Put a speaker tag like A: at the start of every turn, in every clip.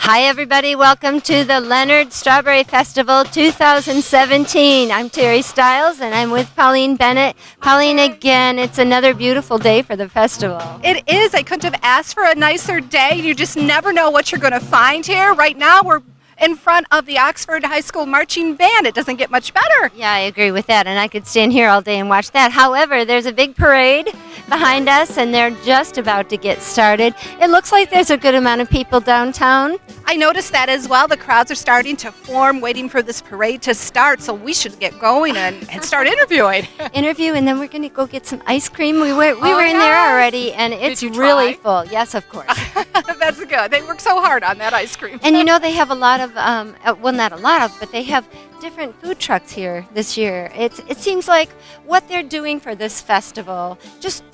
A: Hi, everybody. Welcome to the Leonard Strawberry Festival 2017. I'm Terry Stiles, and I'm with Pauline Bennett. Pauline, again, it's another beautiful day for the festival.
B: It is. I couldn't have asked for a nicer day. You just never know what you're going to find here. Right now, we're in front of the Oxford High School Marching Band. It doesn't get much better.
A: Yeah, I agree with that, and I could stand here all day and watch that. However, there's a big parade behind us, and they're just about to get started. It looks like there's a good amount of people downtown.
B: I noticed that as well. The crowds are starting to form, waiting for this parade to start, so we should get going and start interviewing.
A: And then we're going to go get some ice cream. We were in there already, and it's really full. Yes, of course.
B: That's good. They work so hard on that ice cream.
A: And you know, they have a lot of, well, not a lot of, but they have different food trucks here this year. It seems like what they're doing for this festival just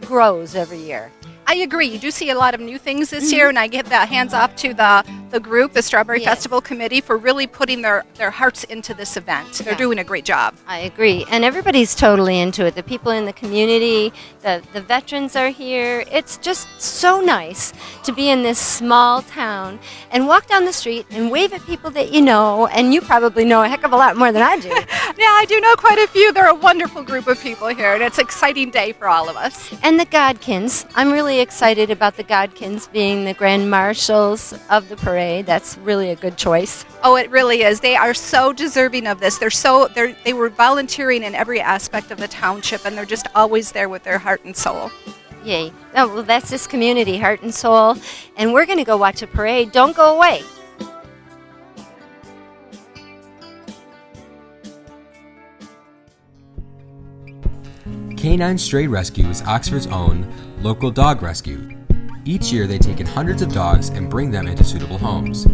A: grows every year.
B: I agree. You do see a lot of new things this year, and I give the hands off to the group, the Strawberry Festival Committee, for really putting their hearts into this event. They're doing a great job.
A: I agree. And everybody's totally into it. The people in the community, the veterans are here. It's just so nice to be in this small town and walk down the street and wave at people that you know, and you probably know a heck of a lot more than I do.
B: Yeah, I do know quite a few. They're a wonderful group of people here, and it's an exciting day for all of us.
A: And the Godkins. I'm really excited about the Godkins being the grand marshals of the parade. That's really a good choice.
B: Oh, it really is. They are so deserving of this. They were volunteering in every aspect of the township, and they're just always there with their heart and soul.
A: Yay. Oh, well, that's this community, heart and soul. And we're going to go watch a parade. Don't go away.
C: Canine Stray Rescue is Oxford's own local dog rescue. Each year they take in hundreds of dogs and bring them into suitable homes.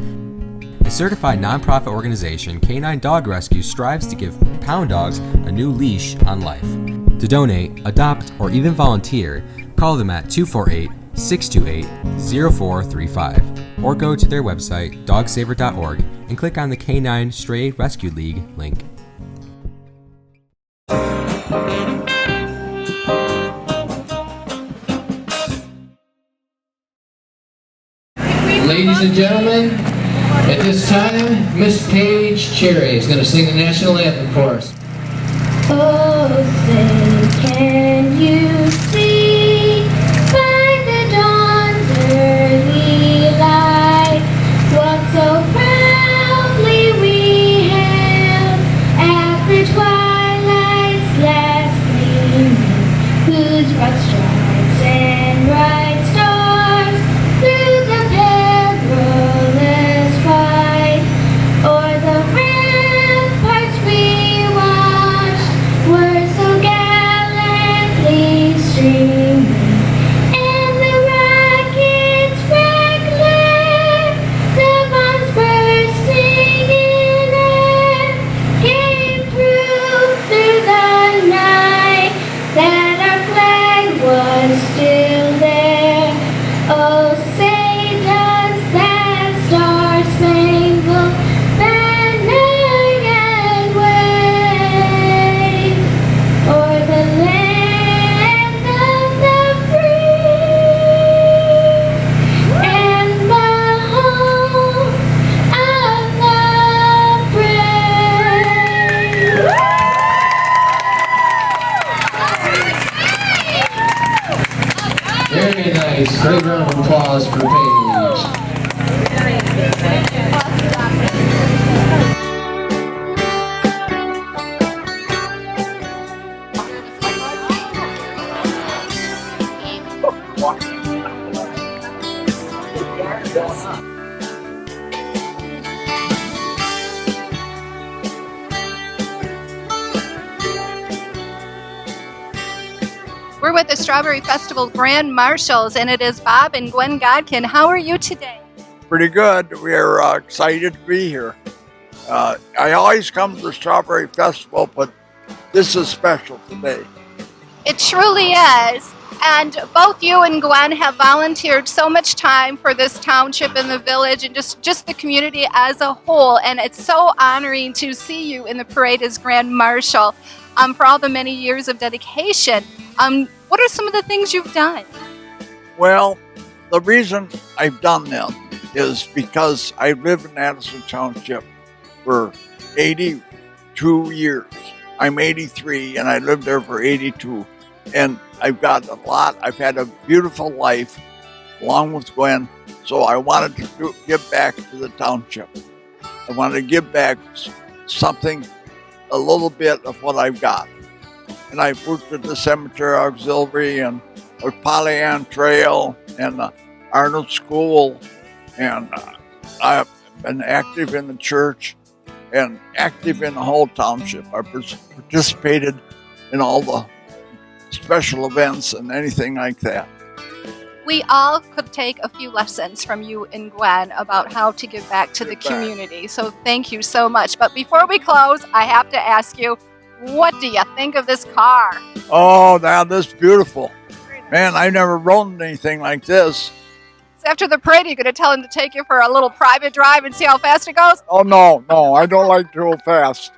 C: A certified nonprofit organization, Canine Dog Rescue strives to give pound dogs a new leash on life. To donate, adopt, or even volunteer, call them at 248-628-0435 or go to their website, dogsaver.org, and click on the Canine Stray Rescue League link.
D: Ladies and gentlemen, at this time, Miss Paige Cherry is going to sing the national anthem for us.
E: Oh, say, can you see by the dawn's early light what so proudly we hailed at the twilight's last gleaming, whose broad stripes and bright stars through the perilous fight o'er the ramparts we watched were so gallantly streaming, and the rockets' red glare, the bombs bursting in air, gave proof through the night that our flag was still there. Oh, say does that star-spangled banner yet wave o'er the land of the free and the home of the brave?
D: Very nice. Great round of applause for Paige.
B: We're with the Strawberry Festival Grand Marshals, and it is Bob and Gwen Godkin. How are you today?
F: Pretty good. We're excited to be here. I always come to the Strawberry Festival, but this is special today.
B: It truly is. And both you and Gwen have volunteered so much time for this township and the village and just the community as a whole. And it's so honoring to see you in the parade as Grand Marshal for all the many years of dedication. What are some of the things you've done?
F: Well, the reason I've done that is because I lived in Addison Township for 82 years. I'm 83 and I lived there for 82. And I've got a lot. I've had a beautiful life along with Gwen. So I wanted to give back to the township. I wanted to give back something, a little bit of what I've got. And I worked at the Cemetery Auxiliary and the Pollyant Trail and the Arnold School. And I've been active in the church and active in the whole township. I participated in all the special events and anything like that.
B: We all could take a few lessons from you and Gwen about how to give back to the community. So thank you so much. But before we close, I have to ask you, what do you think of this car?
F: Oh, now this is beautiful. Man, I never rode anything like this.
B: So after the parade, you're going to tell him to take you for a little private drive and see how fast it goes?
F: Oh, no, I don't like to go fast.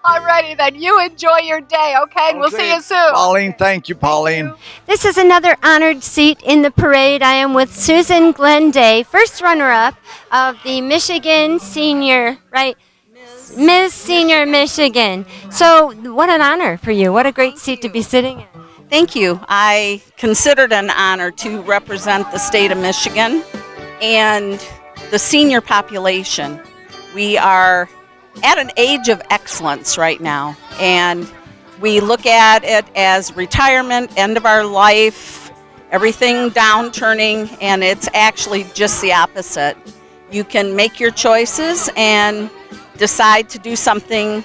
B: Alrighty then, you enjoy your day, okay? And we'll see you soon.
F: Pauline, thank you, Pauline.
A: This is another honored seat in the parade. I am with Susan Glenday, first runner-up of the Michigan Senior, right? Miss Senior Michigan. So what an honor for you. What a great seat to be sitting in.
G: Thank you. I consider it an honor to represent the state of Michigan and the senior population. We are at an age of excellence right now, and we look at it as retirement, end of our life, everything downturning, and it's actually just the opposite. You can make your choices and decide to do something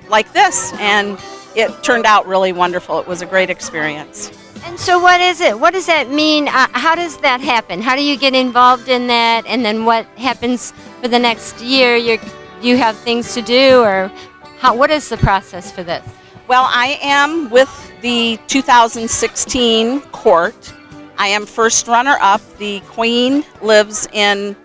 G: like this, and it turned out really wonderful. It was a great experience.
A: And so what is it? What does that mean? How does that happen? How do you get involved in that? And then what happens for the next year? You have things to do, or what is the process for this?
G: Well, I am with the 2016 court. I am first runner-up. The Queen lives in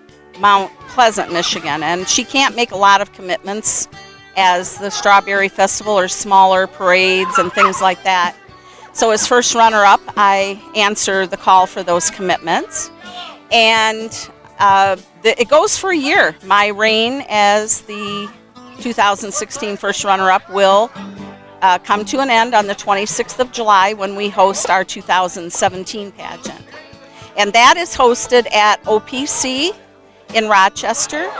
G: Mount Pleasant, Michigan, and she can't make a lot of commitments as the Strawberry Festival or smaller parades and things like that. So as first runner-up, I answer the call for those commitments. And it goes for a year. My reign as the 2016 first runner-up will come to an end on the 26th of July when we host our 2017 pageant. And that is hosted at OPC in Rochester,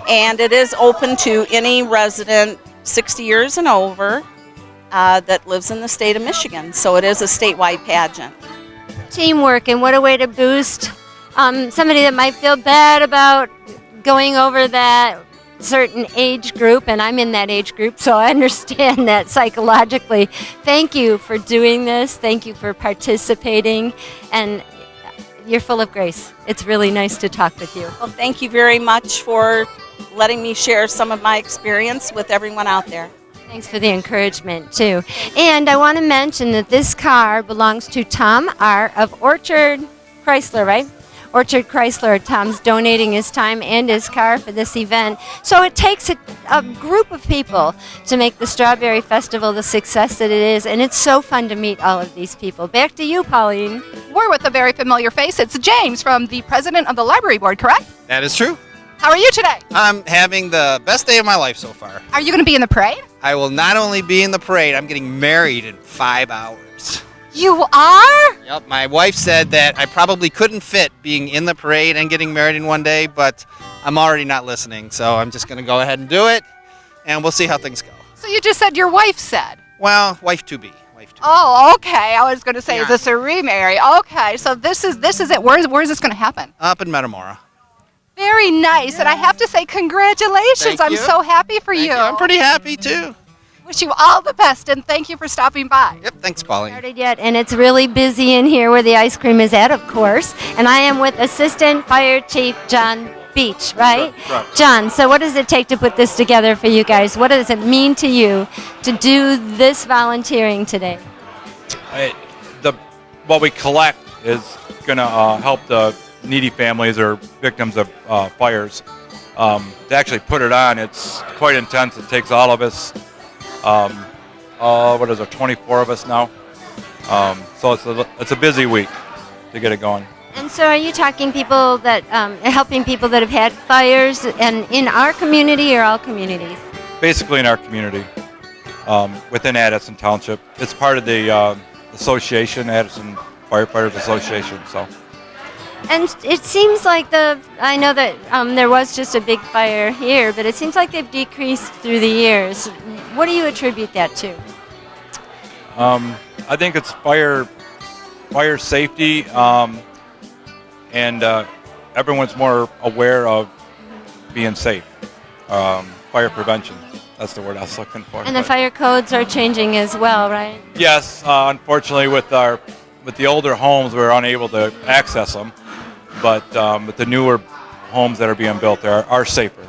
G: and it is open to any resident 60 years and over that lives in the state of Michigan. So it is a statewide pageant.
A: Teamwork, and what a way to boost somebody that might feel bad about going over that certain age group, and I'm in that age group, so I understand that psychologically. Thank you for doing this. Thank you for participating, and you're full of grace. It's really nice to talk with you.
G: Well, thank you very much for letting me share some of my experience with everyone out there.
A: Thanks for the encouragement, too. And I want to mention that this car belongs to Tom R. of Orchard Chrysler, right? Orchard Chrysler. Tom's donating his time and his car for this event. So it takes a group of people to make the Strawberry Festival the success that it is, and it's so fun to meet all of these people. Back to you, Pauline.
B: We're with a very familiar face. It's James from the president of the library board, correct?
H: That is true.
B: How are you today?
H: I'm having the best day of my life so far.
B: Are you going to be in the parade?
H: I will not only be in the parade, I'm getting married in 5 hours.
B: You are?
H: Yep, my wife said that I probably couldn't fit being in the parade and getting married in one day, but I'm already not listening, so I'm just going to go ahead and do it, and we'll see how things go.
B: So you just said your wife said?
H: Well, wife to be.
B: Oh, okay. I was going to say,
H: Yeah.
B: Is this a remarry? Okay, so this is it. Where is this going to happen?
H: Up in Metamora.
B: Very nice, and I have to say congratulations.
H: Thank
B: I'm
H: you.
B: so happy for
H: Thank
B: you.
H: I'm pretty happy, too.
B: Wish you all the best, and thank you for stopping by.
H: Yep, thanks, Pauline.
A: Started yet, and it's really busy in here where the ice cream is at, of course. And I am with Assistant Fire Chief John Beach, right?
I: Correct.
A: John, so what does it take to put this together for you guys? What does it mean to you to do this volunteering today?
I: What we collect is going to help the needy families or victims of fires. To actually put it on, it's quite intense. It takes all of us. What is there, 24 of us now? So it's a busy week to get it going.
A: And so, are you talking people that helping people that have had fires, and in our community or all communities?
I: Basically in our community, within Addison Township. It's part of the association, Addison Firefighters Association. So.
A: And it seems like I know that there was just a big fire here, but it seems like they've decreased through the years. What do you attribute that to?
I: I think it's fire safety, and everyone's more aware of being safe. Fire prevention, that's the word I was looking for.
A: And the fire codes are changing as well, right?
I: Yes, unfortunately with the older homes, we're unable to access them. But with the newer homes that are being built, they are safer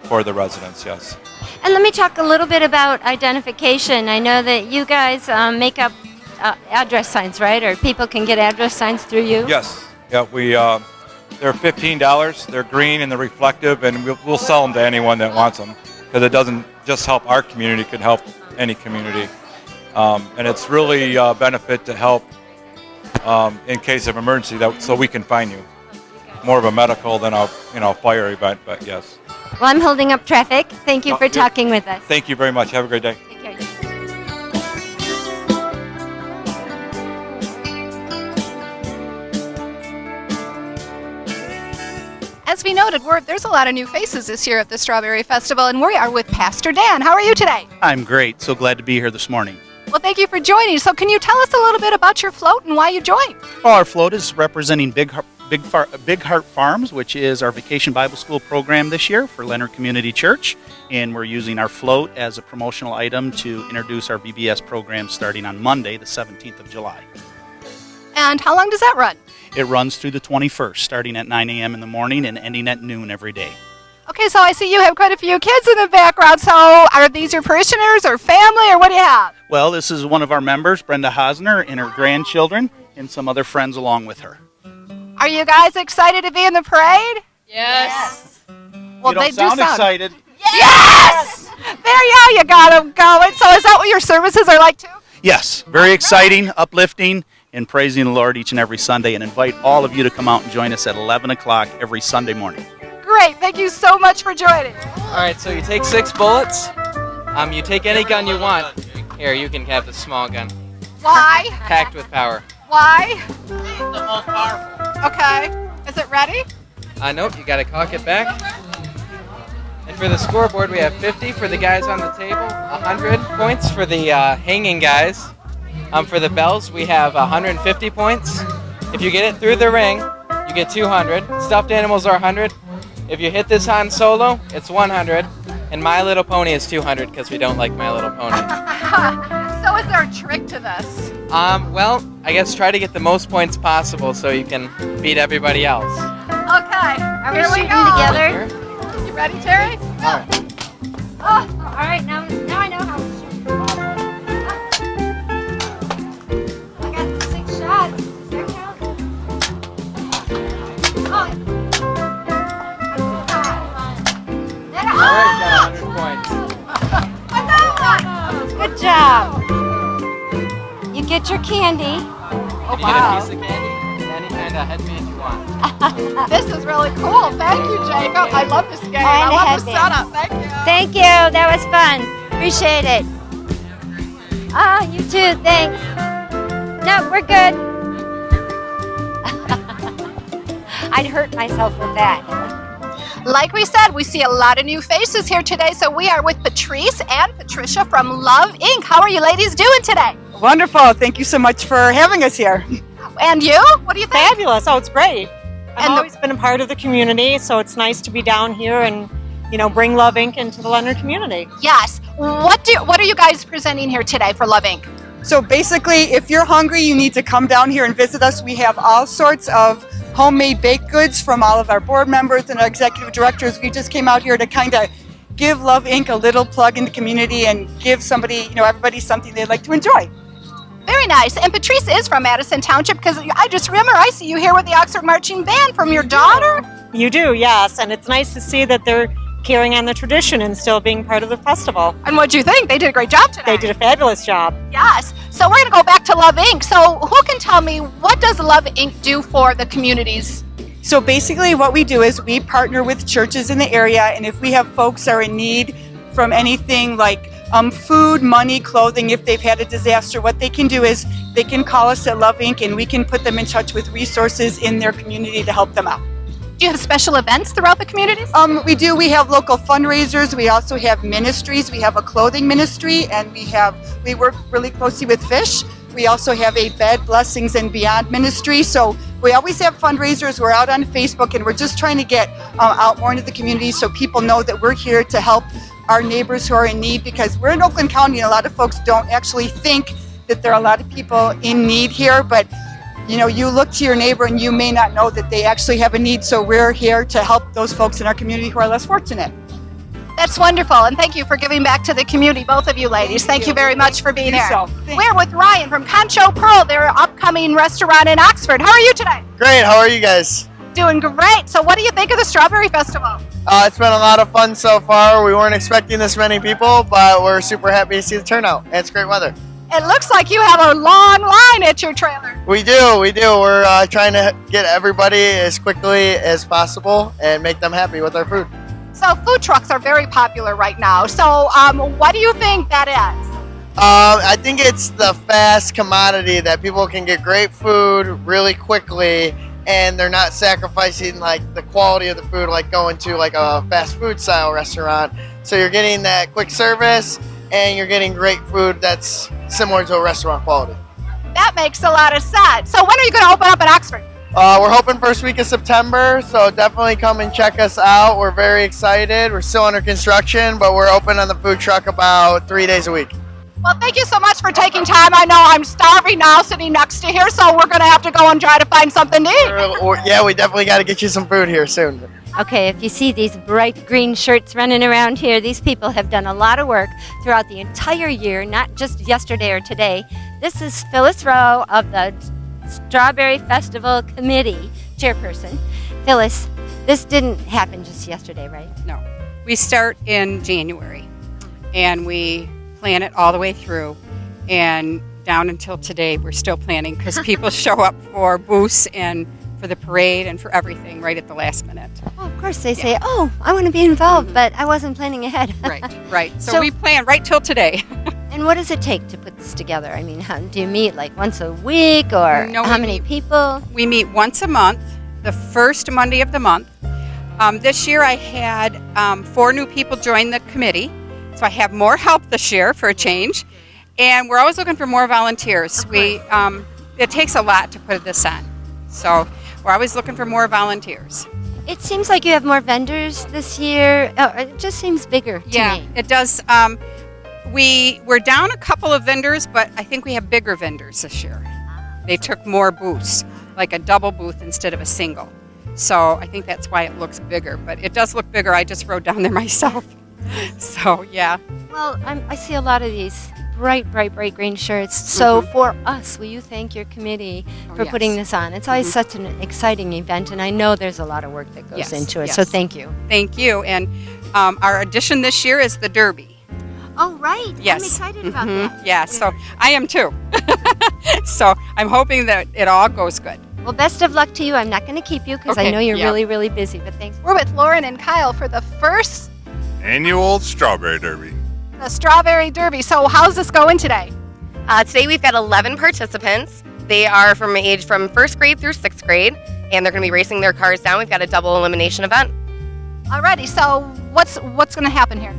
I: for the residents, yes.
A: And let me talk a little bit about identification. I know that you guys make up address signs, right? Or people can get address signs through you?
I: Yes. Yeah, they're $15. They're green and they're reflective, and we'll sell them to anyone that wants them, because it doesn't just help our community, it can help any community. And it's really a benefit to help in case of emergency, so we can find you. More of a medical than a fire event, but yes.
A: Well, I'm holding up traffic. Thank you for talking with us.
I: Thank you very much. Have a great day.
A: Take care.
B: As we noted, there's a lot of new faces this year at the Strawberry Festival, and we are with Pastor Dan. How are you today?
J: I'm great. So glad to be here this morning.
B: Well, thank you for joining. So can you tell us a little bit about your float and why you joined?
J: Well, our float is representing Big Heart Farms, which is our Vacation Bible School program this year for Leonard Community Church. And we're using our float as a promotional item to introduce our VBS program starting on Monday, the 17th of July.
B: And how long does that run?
J: It runs through the 21st, starting at 9 a.m. in the morning and ending at noon every day.
B: Okay, so I see you have quite a few kids in the background. So are these your parishioners or family, or what do you have?
J: Well, this is one of our members, Brenda Hosner, and her grandchildren, and some other friends along with her.
B: Are you guys excited to be in the parade?
K: Yes.
B: Well,
J: you don't
B: they
J: sound excited.
B: Yes! There you got them going. So is that what your services are like too?
J: Yes, very exciting, uplifting, and praising the Lord each and every Sunday, and invite all of you to come out and join us at 11 o'clock every Sunday morning.
B: Great. Thank you so much for joining.
K: All right, so you take 6 bullets. You take any gun you want. Here, you can have the small gun.
B: Why?
K: Packed with power.
B: Why?
K: The most powerful.
B: Okay. Is it ready?
K: Nope, you gotta cock it back. And for the scoreboard, we have 50 for the guys on the table, 100 points for the hanging guys. For the bells, we have 150 points. If you get it through the ring, you get 200. Stuffed animals are 100. If you hit this Han Solo, it's 100. And My Little Pony is 200 because we don't like My Little Pony.
B: So is there a trick to this?
K: Well, I guess try to get the most points possible so you can beat everybody else.
B: Okay.
A: Are we
B: Here
A: shooting
B: go.
A: together?
B: You ready, Terry?
K: All right.
A: Oh, all right. Now I know how to shoot. I got 6 shots. Does that count? Oh.
K: All right, got 100 points.
A: Good job. You get your candy.
B: Oh,
K: You
B: wow.
K: get a piece of candy and any kind of headband you want.
B: This is really cool. Thank you, Jacob. I love this game. I
A: And a
B: love the
A: headband.
B: setup. Thank you.
A: Thank you. That was fun. Appreciate it. Ah, you too. Thanks. No, we're good. I'd hurt myself with that.
B: Like we said, we see a lot of new faces here today. So we are with Patrice and Patricia from Love Inc. How are you ladies doing today?
L: Wonderful. Thank you so much for having us here.
B: And you? What do you think?
L: Fabulous. Oh, it's great. I've
B: And
L: always been a part of the community, so it's nice to be down here and, bring Love Inc. into the Leonard community.
B: Yes. What are you guys presenting here today for Love Inc.?
L: So basically, if you're hungry, you need to come down here and visit us. We have all sorts of homemade baked goods from all of our board members and our executive directors. We just came out here to kind of give Love Inc. a little plug in the community and give somebody, everybody something they'd like to enjoy.
B: Very nice. And Patrice is from Addison Township because I just remember I see you here with the Oxford Marching Band from your daughter.
L: You do, yes. And it's nice to see that they're carrying on the tradition and still being part of the festival.
B: And what'd you think? They did a great job today.
L: They did a fabulous job.
B: Yes. So we're going to go back to Love Inc. So who can tell me, what does Love Inc. do for the communities?
L: So basically what we do is we partner with churches in the area, and if we have folks that are in need from anything like food, money, clothing, if they've had a disaster, what they can do is they can call us at Love Inc. and we can put them in touch with resources in their community to help them out.
B: Do you have special events throughout the communities?
L: We do. We have local fundraisers. We also have ministries. We have a clothing ministry, and we work really closely with Fish. We also have a Bed Blessings and Beyond ministry. So we always have fundraisers. We're out on Facebook, and we're just trying to get out more into the community so people know that we're here to help our neighbors who are in need, because we're in Oakland County and a lot of folks don't actually think that there are a lot of people in need here, but you look to your neighbor and you may not know that they actually have a need, so we're here to help those folks in our community who are less fortunate.
B: That's wonderful, and thank you for giving back to the community, both of you ladies. Thank you very much for being here. We're with Ryan from Concho Pearl, their upcoming restaurant in Oxford. How are you today?
M: Great, how are you guys?
B: Doing great. So what do you think of the Strawberry Festival?
M: It's been a lot of fun so far. We weren't expecting this many people, but we're super happy to see the turnout. And it's great weather.
B: It looks like you have a long line at your trailer.
M: We do. We're trying to get everybody as quickly as possible and make them happy with our food.
B: So food trucks are very popular right now. So what do you think that is?
M: I think it's the fast commodity that people can get great food really quickly, and they're not sacrificing like the quality of the food, like going to like a fast food style restaurant. So you're getting that quick service and you're getting great food that's similar to a restaurant quality.
B: That makes a lot of sense. So when are you going to open up in Oxford?
M: We're hoping first week of September, so definitely come and check us out. We're very excited. We're still under construction, but we're open on the food truck about 3 days a week.
B: Well, thank you so much for taking time. I know I'm starving now sitting next to here, so we're going to have to go and try to find something to eat.
M: Yeah, we definitely got to get you some food here soon.
A: Okay, if you see these bright green shirts running around here, these people have done a lot of work throughout the entire year, not just yesterday or today. This is Phyllis Rowe of the Strawberry Festival Committee chairperson. Phyllis, this didn't happen just yesterday, right?
N: No. We start in January, and we plan it all the way through, and down until today we're still planning because people show up for booths and for the parade and for everything right at the last minute.
A: Well, of course they say, oh, I want to be involved, but I wasn't planning ahead.
N: Right. So we plan right till today.
A: And what does it take to put this together? I mean, do you meet like once a week, or how many people?
N: We meet once a month, the first Monday of the month. This year I had 4 new people join the committee, so I have more help this year for a change. And we're always looking for more volunteers. It takes a lot to put this on, so we're always looking for more volunteers.
A: It seems like you have more vendors this year. It just seems bigger to me.
N: Yeah, it does. We're down a couple of vendors, but I think we have bigger vendors this year. They took more booths, like a double booth instead of a single. So I think that's why it looks bigger, but it does look bigger. I just rode down there myself. So, yeah.
A: Well, I see a lot of these bright green shirts. So for us, will you thank your committee for putting this on? It's always such an exciting event, and I know there's a lot of work that goes into it. So thank you.
N: Thank you. And our addition this year is the Derby.
A: Oh, right.
N: Yes.
A: I'm excited about that.
N: Yeah, so I am too. So I'm hoping that it all goes good.
A: Well, best of luck to you. I'm not going to keep you because I know you're really busy, but thanks.
B: We're with Lauren and Kyle for the first
O: annual Strawberry Derby.
B: The Strawberry Derby. So how's this going today?
P: Today we've got 11 participants. They are from first grade through 6th grade, and they're going to be racing their cars down. We've got a double elimination event.
B: Alrighty, so what's going to happen here?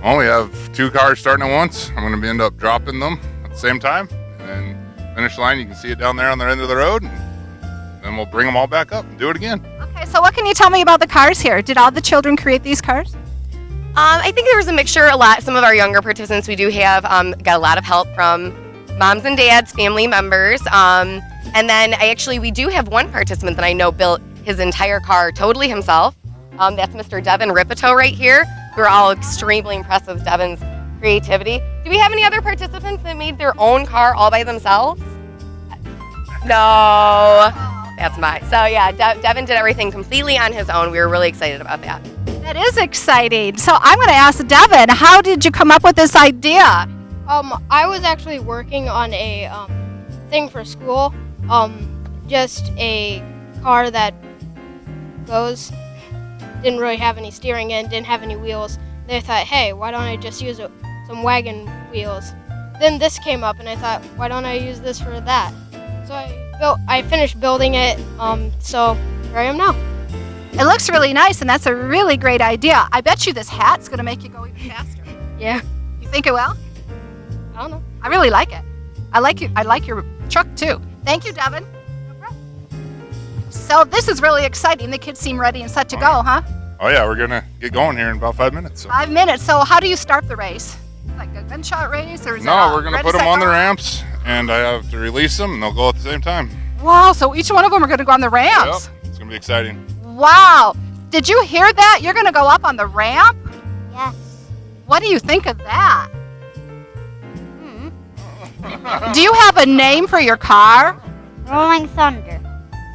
O: Well, we have 2 cars starting at once. I'm going to end up dropping them at the same time. And then finish line, you can see it down there on the end of the road. And then we'll bring them all back up and do it again.
B: Okay, so what can you tell me about the cars here? Did all the children create these cars?
P: I think there was a mixture, some of our younger participants, we do have got a lot of help from moms and dads, family members. And then we do have one participant that I know built his entire car totally himself. That's Mr. Devin Ripito right here. We're all extremely impressed with Devin's creativity. Do we have any other participants that made their own car all by themselves? No, that's mine. So yeah, Devin did everything completely on his own. We were really excited about that.
B: That is exciting. So I'm going to ask Devin, how did you come up with this idea?
Q: I was actually working on a thing for school. Just a car that goes. Didn't really have any steering and didn't have any wheels. They thought, hey, why don't I just use some wagon wheels? Then this came up, and I thought, why don't I use this for that? So I finished building it. So here I am now.
B: It looks really nice, and that's a really great idea. I bet you this hat's going to make you go even faster.
Q: Yeah.
B: You think it will?
Q: I don't know.
B: I really like it. I like your truck too. Thank you, Devin. So this is really exciting. The kids seem ready and set to go, huh?
O: Oh yeah, we're gonna get going here in about 5 minutes. So.
B: 5 minutes. So how do you start the race? Like a gunshot race, or is
O: No, we're gonna put them on the ramps, and I have to release them, and they'll go at the same time.
B: Wow! So each one of them are going to go on the ramps.
O: Yep, it's gonna be exciting.
B: Wow! Did you hear that? You're going to go up on the ramp?
E: Yes.
B: What do you think of that? Do you have a name for your car?
E: Rolling Thunder.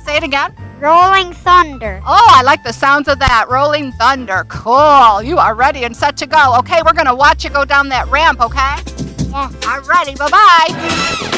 B: Say it again.
E: Rolling Thunder.
B: Oh, I like the sounds of that. Rolling Thunder. Cool. You are ready and set to go. Okay, we're going to watch you go down that ramp, okay?
E: Yeah.
B: All righty. Bye-bye.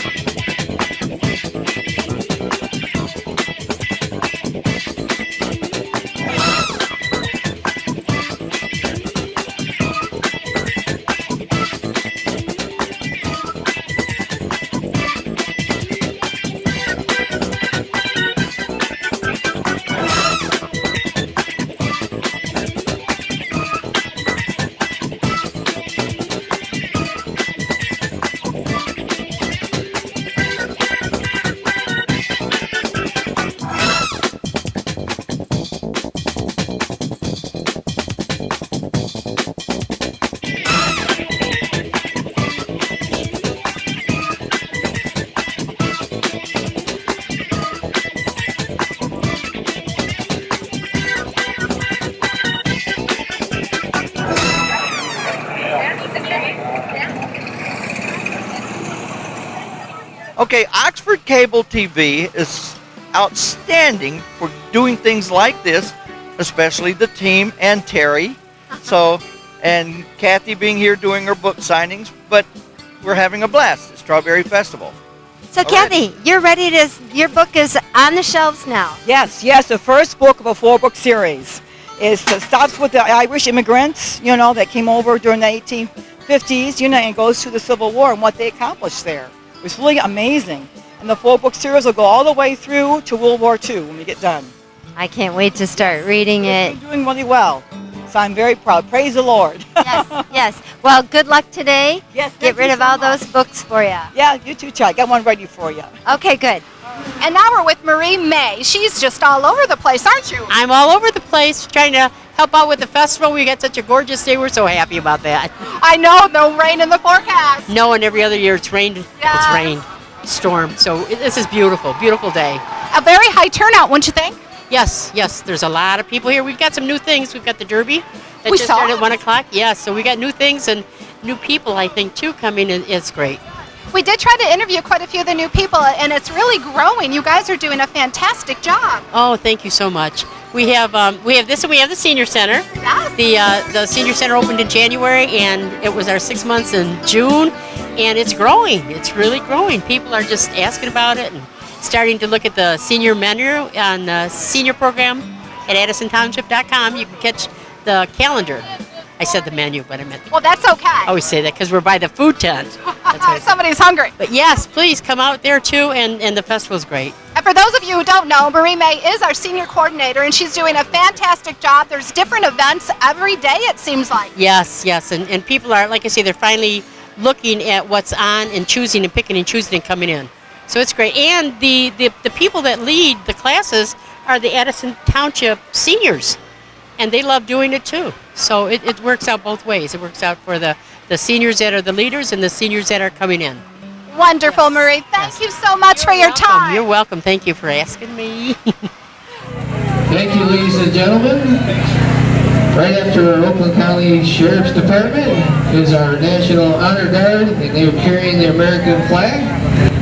R: Okay, Oxford Cable TV is outstanding for doing things like this, especially the team and Terry. So, and Kathy being here doing her book signings, but we're having a blast at Strawberry Festival.
A: So, Kathy, you're ready to, your book is on the shelves now.
L: Yes, the first book of a 4-book series. It starts with the Irish immigrants, that came over during the 1850s, and goes through the Civil War and what they accomplished there. It's really amazing. And the 4-book series will go all the way through to World War II when we get done.
A: I can't wait to start reading it.
L: You're doing really well. So I'm very proud. Praise the Lord.
A: Yes. Well, good luck today.
L: Yes.
A: Get rid of all those books for you.
L: Yeah, you too, Chad. Got one ready for you.
A: Okay, good.
B: And now we're with Marie May. She's just all over the place, aren't you?
S: I'm all over the place trying to help out with the festival. We got such a gorgeous day. We're so happy about that.
B: I know, no rain in the forecast.
S: No, and every other year it's rained.
B: Yes.
S: It's rained, storm. So this is beautiful, beautiful day.
B: A very high turnout, wouldn't you think?
S: Yes. There's a lot of people here. We've got some new things. We've got the Derby that
B: We
S: just
B: saw
S: started
B: it.
S: at 1 o'clock. Yes, so we got new things and new people, I think, too, coming in. It's great.
B: We did try to interview quite a few of the new people, and it's really growing. You guys are doing a fantastic job.
S: Oh, thank you so much. We have this, and we have the senior center.
B: Yes.
S: The senior center opened in January, and it was our 6 months in June, and it's growing. It's really growing. People are just asking about it and starting to look at the senior menu on the senior program at AddisonTownship.com. You can catch the calendar. I said the menu, but I meant
B: Well, that's okay.
S: I always say that because we're by the food tent.
B: Somebody's hungry.
S: But yes, please come out there too, and the festival's great.
B: And for those of you who don't know, Marie May is our senior coordinator, and she's doing a fantastic job. There's different events every day, it seems like.
S: Yes, and people are, like I say, they're finally looking at what's on and choosing and picking and choosing and coming in. So it's great. And the people that lead the classes are the Addison Township seniors, and they love doing it too. So it works out both ways. It works out for the seniors that are the leaders and the seniors that are coming in.
B: Wonderful, Marie. Thank you so much for your time.
S: You're welcome. Thank you for asking me.
D: Thank you, ladies and gentlemen. Right after our Oakland County Sheriff's Department is our National Honor Guard, and they are carrying the American flag.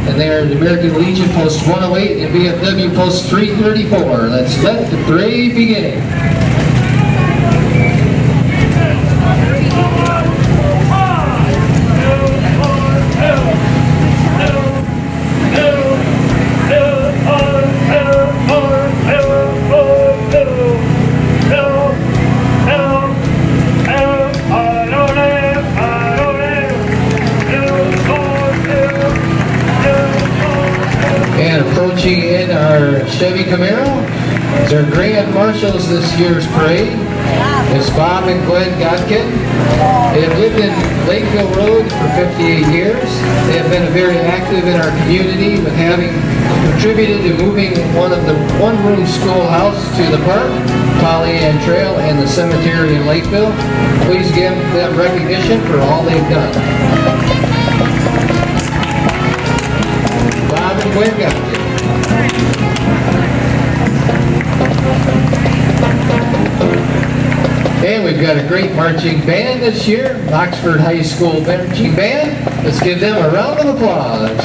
D: And they are the American Legion Post 108 and VFW Post 334. Let's let the parade begin. Chevy Camaro. It's our grand marshals this year's parade. It's Bob and Gwen Godkin. They have lived in Lakeville Road for 58 years. They have been very active in our community with having contributed to moving one-room schoolhouse to the park, Polly Ann Trail, and the cemetery in Lakeville. Please give them recognition for all they've done. Bob and Gwen Godkin. And we've got a great marching band this year, Oxford High School Marching Band. Let's give them a round of applause.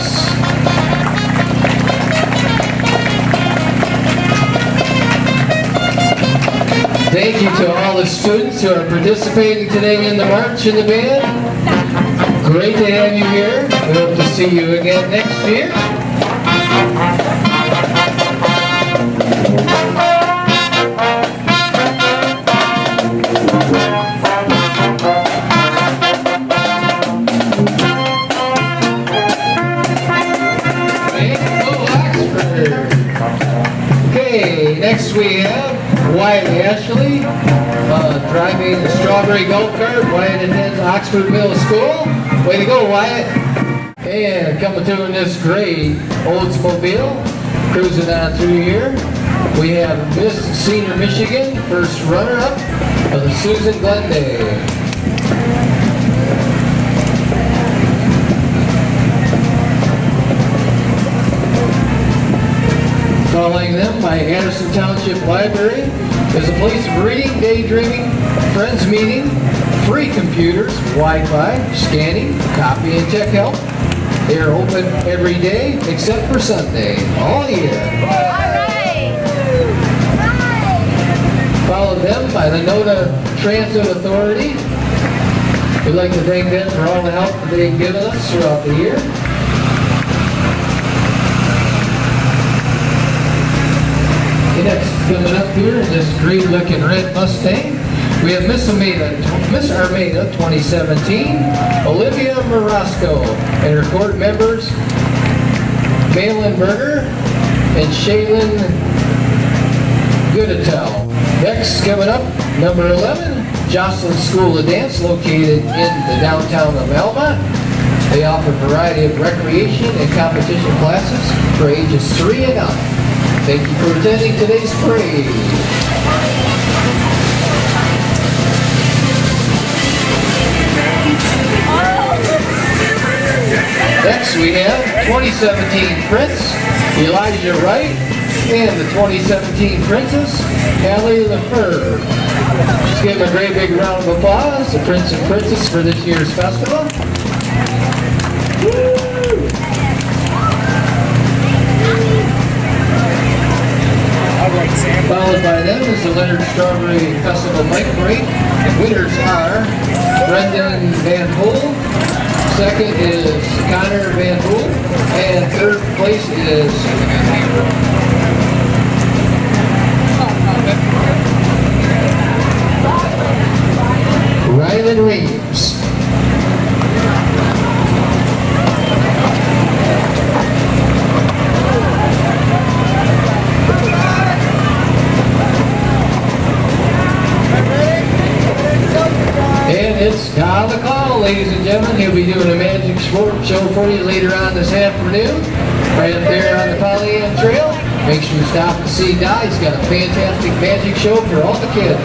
D: Thank you to all the students who are participating today in the march and the band. Great to have you here. We hope to see you again next year. Next we have Wyatt Ashley driving the strawberry golf cart. Wyatt attends Oxford Middle School. Way to go, Wyatt. And coming to in this great Oldsmobile, cruising on through here, we have Miss Senior Michigan, first runner-up of the Susan Glenn Day. Following them by Anderson Township Library is a place of reading, daydreaming, friends meeting, free computers, Wi-Fi, scanning, copy and tech help. They are open every day except for Sunday, all year. Follow them by the NODA Transit Authority. We'd like to thank them for all the help that they've given us throughout the year. Next, coming up here in this great looking red Mustang, we have Miss Armada 2017, Olivia Marasco, and her court members, Malin Berger and Shaylin Goodatel. Next, coming up, number 11, Jocelyn School of Dance, located in the downtown of Alma. They offer a variety of recreation and competition classes for ages 3 and up. Thank you for attending today's parade. Next we have 2017 Prince, Elijah Wright, and the 2017 Princess, Hallie LaFleur. Let's give them a great big round of applause, the Prince and Princess, for this year's festival. Woo! Followed by them is the Leonard Strawberry Festival Bike Break. Winners are Brendan Van Poel, second is Connor Van Poel, and third place is Rylan Reeves. And it's Kyle the Call, ladies and gentlemen. He'll be doing a magic show for you later on this afternoon, right up there on the Polly Ann Trail. Make sure you stop and see Di. He's got a fantastic magic show for all the kids.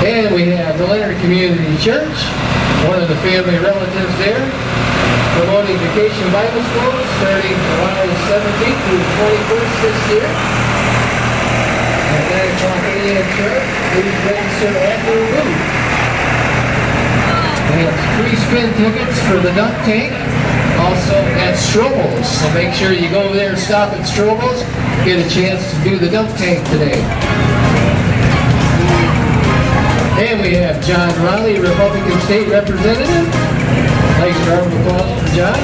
D: And we have the Leonard Community Church, one of the family relatives there, promoting Vacation Bible School starting July 17th through the 21st this year. At 9 o'clock a.m. church, please register after the move. We have free spin tickets for the dunk tank, also at Strobel's. So make sure you go over there and stop at Strobel's, get a chance to do the dunk tank today. And we have John Riley, Republican State Representative. Nice round of applause for John.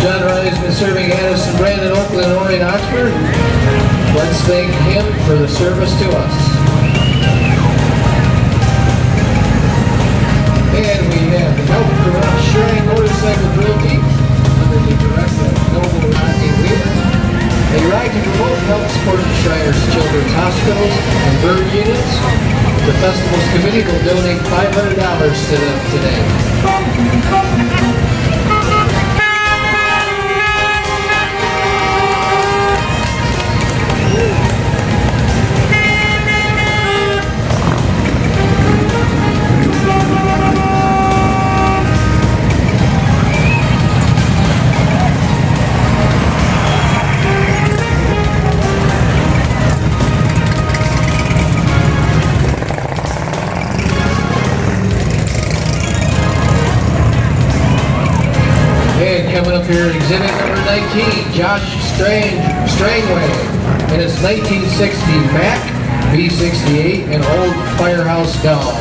D: John Riley's been serving Addison, Brandon, Oakland, Orion, Oxford. Let's thank him for the service to us. And we have the Health Garage Shrine Motorcycle Drill Team under the direction of Noble Rodney Wheeler. They ride to promote health support to Shriners Children's Hospitals and bird units. The festival's committee will donate $500 to them today. Coming up here, exhibit number 19, Josh Strangway, and it's 1960 Mac B68, an old firehouse dog.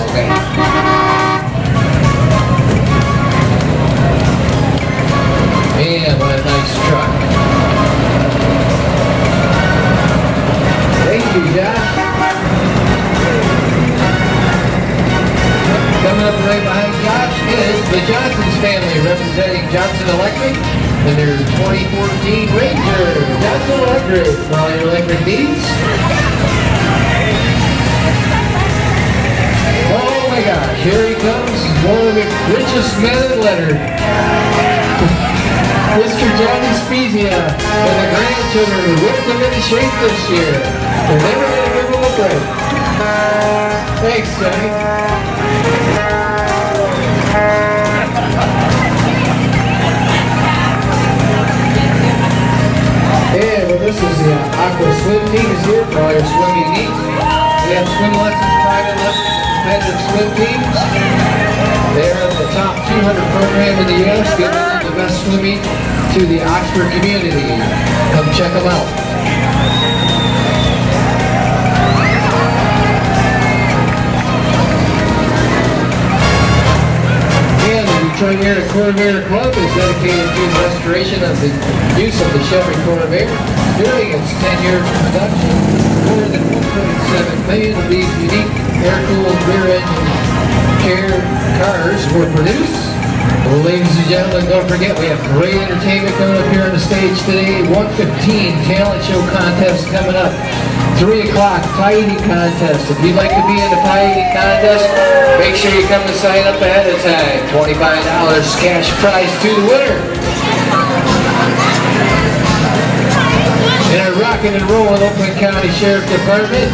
D: Man, what a nice truck. Thank you, Josh. Coming up right behind Josh is the Johnson's family, representing Johnson Electric and their 2014 Ranger. Johnson Electric for all your electric needs. Oh my gosh, here he comes, one of the richest men in Leonard. Mr. Johnny Spezia and the grandchildren who whipped him into shape this year. They're never going to give him a break. Thanks, Johnny. Yeah, well, this is the Aqua Swim team is here for all your swimming needs. We have swim lessons, private lessons, competitive swim teams. They're in the top 200 program in the U.S., giving the best swimming to the Oxford community. Come check them out. Detroit Corvair Club is dedicated to the restoration of the use of the Chevy Corvair. During its 10-year production, more than 1.7 million of these unique air-cooled rear-engine care cars were produced. Well, ladies and gentlemen, don't forget we have great entertainment coming up here on the stage today. 1:15 talent show contest coming up. 3 o'clock pie eating contest. If you'd like to be in the pie eating contest, make sure you come and sign up ahead of time. $25 cash prize to the winner. In our rockin' and rollin' Oakland County Sheriff Department,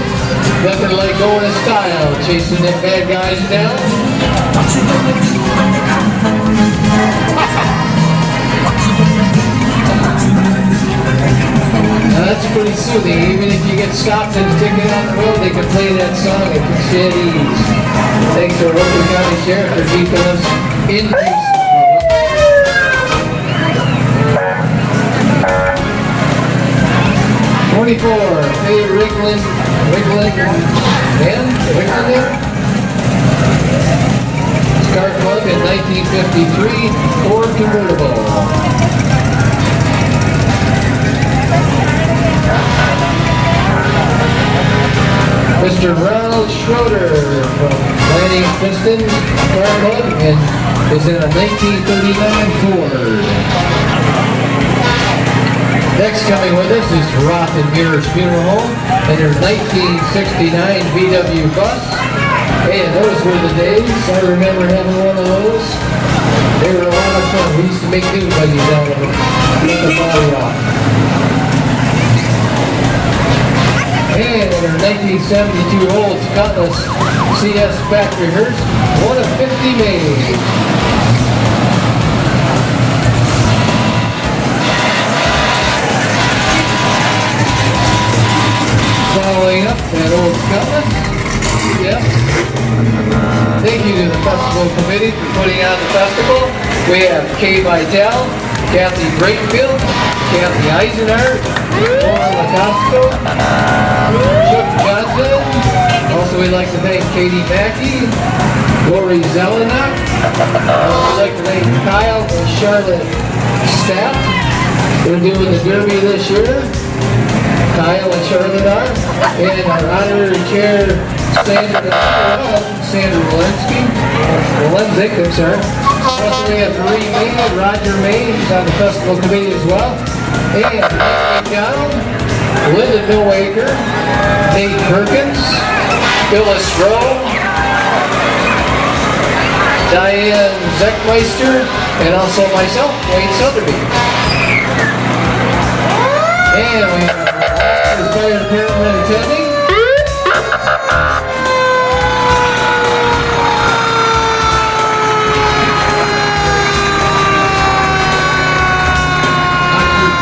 D: nothing like going in style, chasing them bad guys down. Now that's pretty soothing. Even if you get stopped and ticket on the road, they can play that song at the ease. Thanks to our Oakland County Sheriff for keeping us in peace. 24, Faye Wriglin, Scar Club in 1953, Ford convertible. Mr. Ronald Schroeder from Lanning Pistons Car Club and is in a 1939 Ford. Next coming with us is Roth and Muir's Funeral Home and their 1969 VW bus. Man, those were the days. I remember having one of those. They were a lot of fun. We used to make new buggies out of them. Get the body off. And our 1972 Olds Cutlass CS factory hearse, one of 50 made. Following up that old Cutlass. Yep. Thank you to the festival committee for putting on the festival. We have Kay Vidal, Kathy Brakefield, Kathy Eisenhardt, Laura Lacosco, Chuck Johnson. Also, we'd like to thank Katie Mackey, Lori Zelenak. We'd like to thank Kyle and Charlotte Stapp. They're doing the Derby this year. Kyle and Charlotte are. And our honorary chair, Sandra Walensky, I'm sorry. Also we have Marie May and Roger May, who's on the festival committee as well. And Nick McDonald, Linda Millwaker, Nate Perkins, Phyllis Rowe, Diane Zeckmeister, and also myself, Wayne Sotheby. And we have the fire department attending.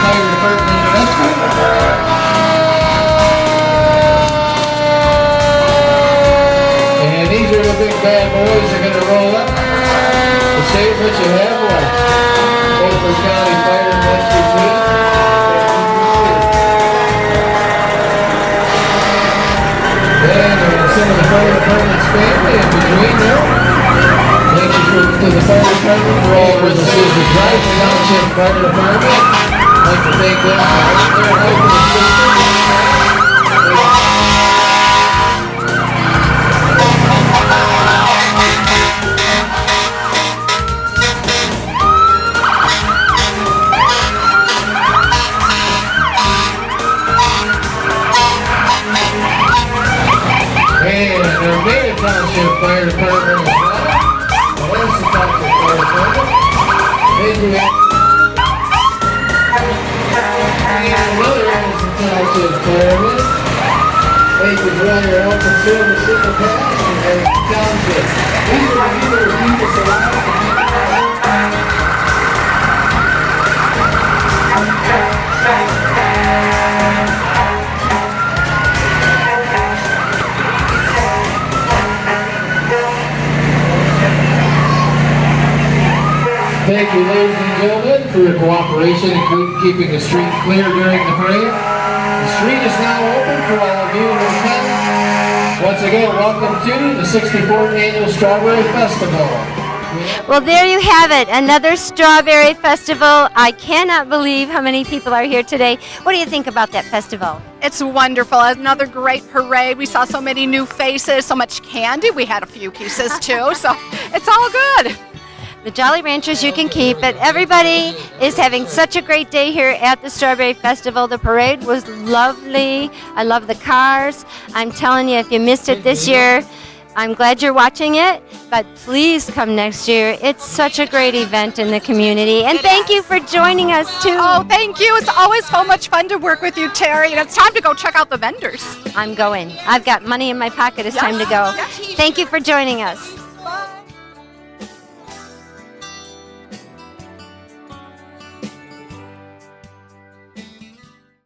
D: Fire department and rescue. And these are the big bad boys that are going to roll up to save what you have left. Oakland County Fire and Rescue Team. And some of the fire department's family in between there. Thank you to the fire department for all the decisions. Right, the Township Fire Department. I'd like to thank them for their help and assistance. And our Mayor Township Fire Department as well. There's the Township Fire Department. Thank you. And another Anderson Township fireman. Thank you for all your help and service in the past and Township. These are the people who keep us alive. Thank you, ladies and gentlemen, for your cooperation in keeping the street clear during the parade. The street is now open for all of you in attendance. Once again, welcome to the 64th Annual Strawberry Festival.
A: Well, there you have it, another Strawberry Festival. I cannot believe how many people are here today. What do you think about that festival?
B: It's wonderful. Another great parade. We saw so many new faces, so much candy. We had a few pieces too, so it's all good.
A: The Jolly Ranchers you can keep, but everybody is having such a great day here at the Strawberry Festival. The parade was lovely. I love the cars. I'm telling you, if you missed it this year, I'm glad you're watching it, but please come next year. It's such a great event in the community, and thank you for joining us too.
B: Oh, thank you. It's always so much fun to work with you, Terry, and it's time to go check out the vendors.
A: I'm going. I've got money in my pocket. It's time to go. Thank you for joining us.